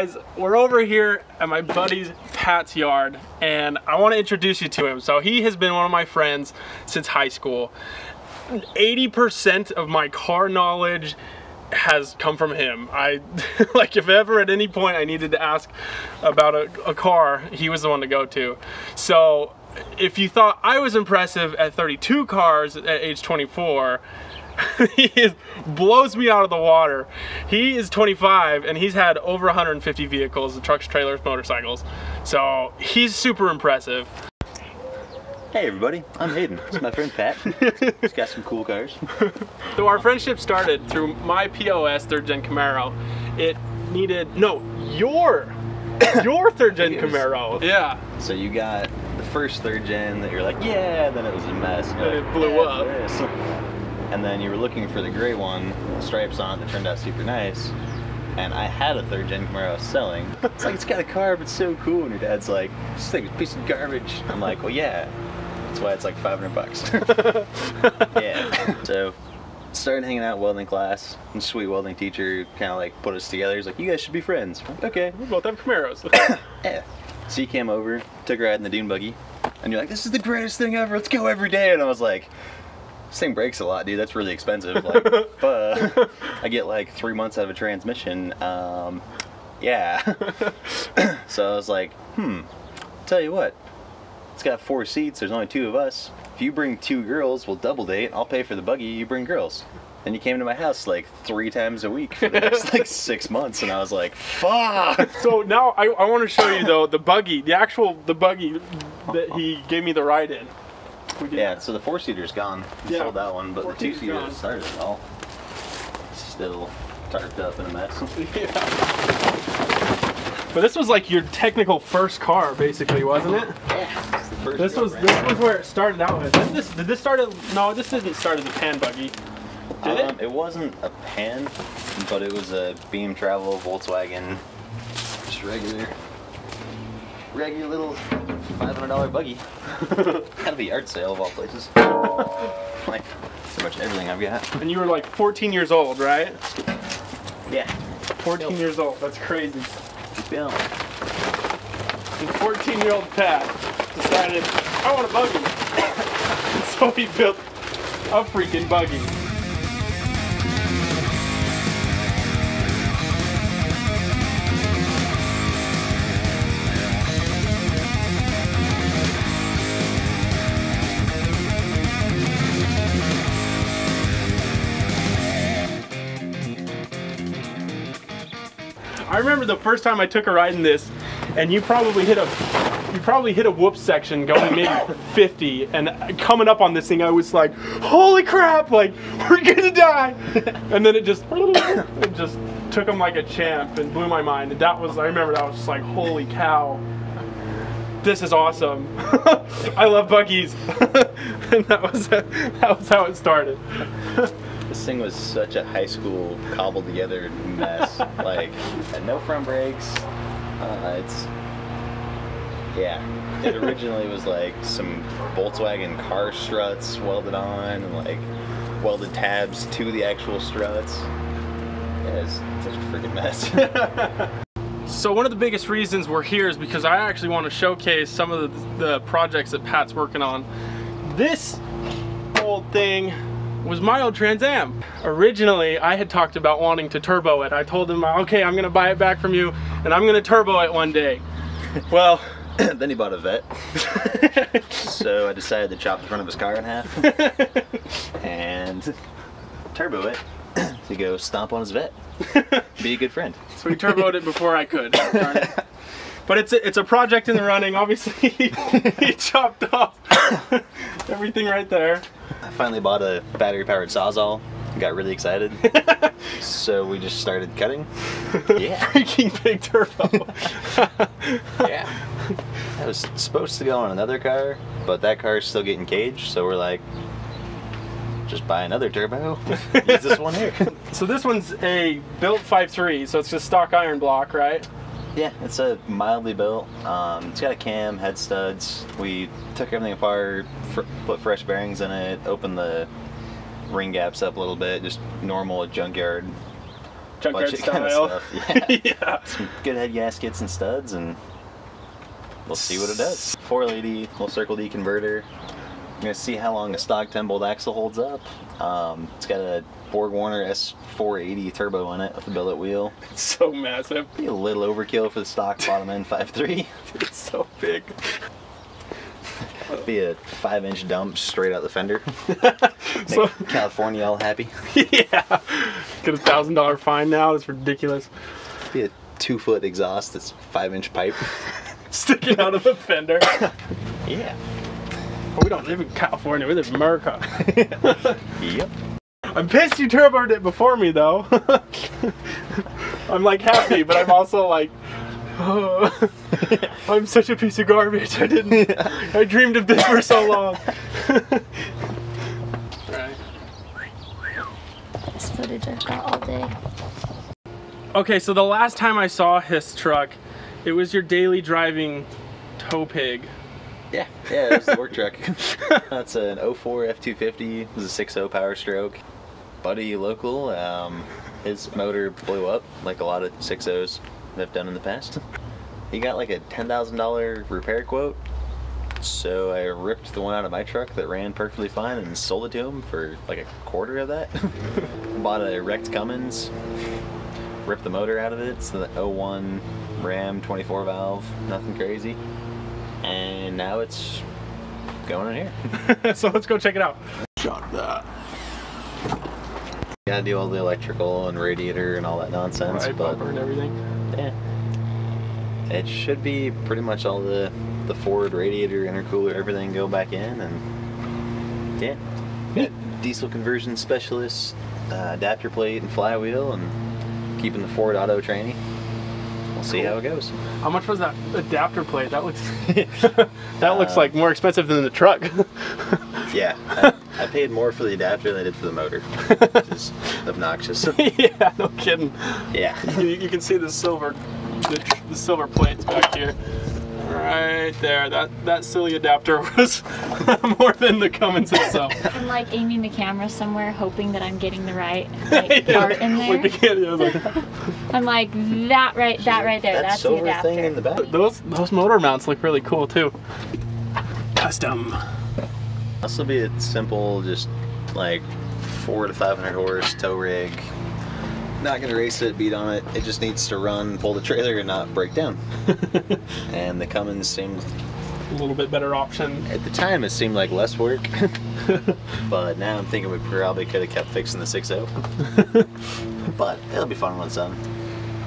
guys, we're over here at my buddy's Pat's yard, and I want to introduce you to him. So he has been one of my friends since high school. 80% of my car knowledge has come from him. Like, if ever at any point I needed to ask about a car, he was the one to go to. So if you thought I was impressive at 32 cars at age 24, he blows me out of the water. He is 25 and he's had over 150 vehicles, trucks, trailers, motorcycles. So he's super impressive. Hey everybody, I'm Hayden. It's my friend Pat. He's got some cool cars. So our friendship started through my POS 3rd gen Camaro. It needed, no, your 3rd gen Camaro. Yeah. So you got the first 3rd gen that you're like, yeah, then it was a mess. And it blew up. And then you were looking for the gray one, with stripes on it, that turned out super nice. And I had a 3rd gen Camaro I was selling. It's like, it's got a carb, it's so cool. And your dad's like, this thing's a piece of garbage. I'm like, well, yeah. That's why it's like 500 bucks. Yeah. So started hanging out in welding class. And sweet welding teacher kind of like put us together. He's like, you guys should be friends. Like, okay. We both have Camaros. Yeah. So he came over, took a ride in the Dune Buggy. And you're like, this is the greatest thing ever. Let's go every day. And I was like, this thing breaks a lot, dude. That's really expensive. Like, I get like 3 months out of a transmission. Yeah. So I was like, tell you what. It's got 4 seats, there's only 2 of us. If you bring 2 girls, we'll double date. I'll pay for the buggy, you bring girls. And you came to my house like 3 times a week for the next like 6 months, and I was like, fuck! So now I want to show you though, the buggy, the buggy that he gave me the ride in. Yeah, so the 4-seater's gone. We sold that one, but the 2-seater started it all. Still tarped up in a mess. Yeah. But this was like your technical first car, basically, wasn't it? Yeah. This was where it started out with. Did this start at? No, this didn't start as a pan buggy. Did it? It wasn't a pan, but it was a beam travel Volkswagen, just regular little $500 buggy. Kind of a yard sale of all places. Like pretty much everything I've got. And you were like 14 years old, right? Yeah. 14 years old. That's crazy. Yeah. And 14-year-old Pat decided, I want a buggy. So he built a freaking buggy. I remember the first time I took a ride in this, and you probably hit a whoop section going maybe 50, and coming up on this thing I was like, holy crap, like we're gonna die. And then it just took him like a champ and blew my mind. And I remember that was just like, holy cow, this is awesome. I love buggies. And that was how it started. This thing was such a high school cobbled together mess. Like, had no front brakes. It originally was like some Volkswagen car struts welded on, and like welded tabs to the actual struts. Yeah, it's such a freaking mess. So one of the biggest reasons we're here is because I actually want to showcase some of the projects that Pat's working on. This old thing was my old Trans Am. Originally, I had talked about wanting to turbo it. I told him, okay, I'm gonna buy it back from you, and I'm gonna turbo it one day. Well, then he bought a Vet. So I decided to chop the front of his car in half and turbo it to go stomp on his Vet. Be a good friend. So he turboed it before I could. But it's a project in the running. Obviously, he chopped off everything right there. I finally bought a battery-powered Sawzall. Got really excited. So we just started cutting. Yeah. Freaking big turbo. Yeah. I was supposed to go on another car, but that car is still getting caged, so we're like, just buy another turbo. Use this one here. So this one's a built 5.3, so it's just stock iron block, right? Yeah, it's a mildly built. It's got a cam, head studs. We took everything apart, put fresh bearings in it, opened the ring gaps up a little bit, just normal junkyard junkyard budget kind of style. stuff. Yeah. Yeah. Some good head gaskets and studs, and we'll see what it does. 480 little Circle D converter. I'm gonna see how long the stock 10-bolt axle holds up. It's got a Borg Warner S480 turbo on it with a billet wheel. It's so massive. Be a little overkill for the stock bottom end 5.3. It's so big. Be a 5-inch dump straight out the fender. So, Make California all happy. yeah. Get a $1,000 fine now. That's ridiculous. Be a 2-foot exhaust that's 5-inch pipe. Sticking out of the fender. Yeah. We don't live in California. We live in America. Yep. I'm pissed you turboed it before me, though. I'm like happy, but I'm also like, oh, I'm such a piece of garbage. I dreamed of this for so long. Right. This footage I've got all day. Okay, so the last time I saw his truck, it was your daily driving tow pig. Yeah, that's the work truck. That's an 04 F250. It was a 6.0 Power Stroke. Buddy local, his motor blew up like a lot of 6.0s I've done in the past. He got like a $10,000 repair quote, so I ripped the one out of my truck that ran perfectly fine and sold it to him for like a quarter of that. Bought a wrecked Cummins, ripped the motor out of it. It's the 01 Ram 24 valve, nothing crazy. And now it's going in here. So let's go check it out. Shot that. Gotta do all the electrical and radiator and all that nonsense, Right, but bumper and everything. yeah, it should be pretty much all the Ford radiator, intercooler, everything go back in, and yeah, got diesel conversion specialist, adapter plate and flywheel, and keeping the Ford auto tranny. We'll see how it goes. How much was that adapter plate? That looks that looks like more expensive than the truck. Yeah, I paid more for the adapter than I did for the motor, which is obnoxious. Yeah, no kidding. Yeah. You can see the silver plates back here. Right there. That silly adapter was more than the Cummins itself. I'm like aiming the camera somewhere, hoping that I'm getting the right part in there. Like the kid, I was like, I'm like that right there. That's the silver adapter. thing in the back. those motor mounts look really cool too. Custom. This will be a simple, just like 400 to 500 horse tow rig. Not gonna race it, beat on it. It just needs to run, pull the trailer, and not break down. And the Cummins seemed A little bit better option. at the time it seemed like less work, but now I'm thinking we probably could have kept fixing the 6.0. But it'll be fun when it's done.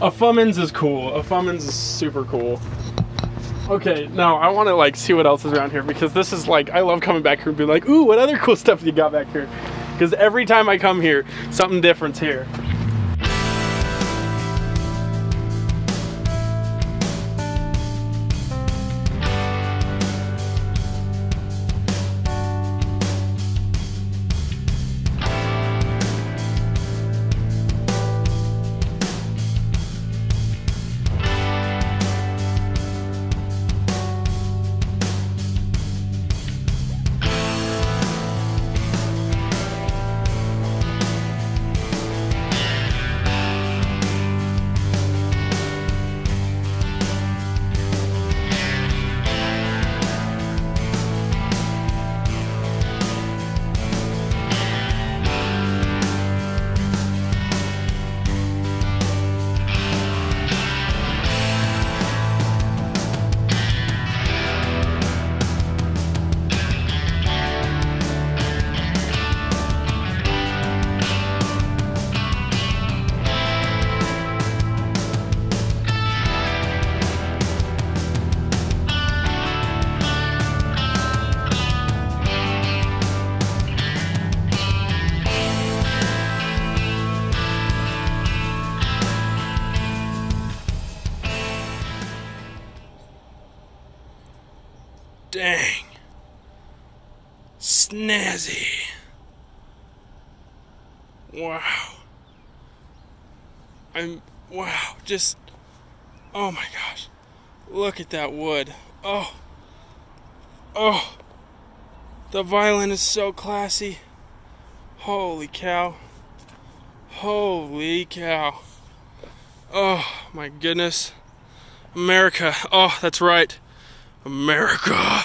A Fummins is cool. A Fummins is super cool. Okay, now I want to like see what else is around here, because this is like, I love coming back here and being like, ooh, what other cool stuff you got back here? Because every time I come here, something different's here. Dang. Snazzy. Wow. Wow, just, oh my gosh. Look at that wood. Oh. Oh. The violin is so classy. Holy cow. Holy cow. Oh my goodness. America. Oh, that's right. America.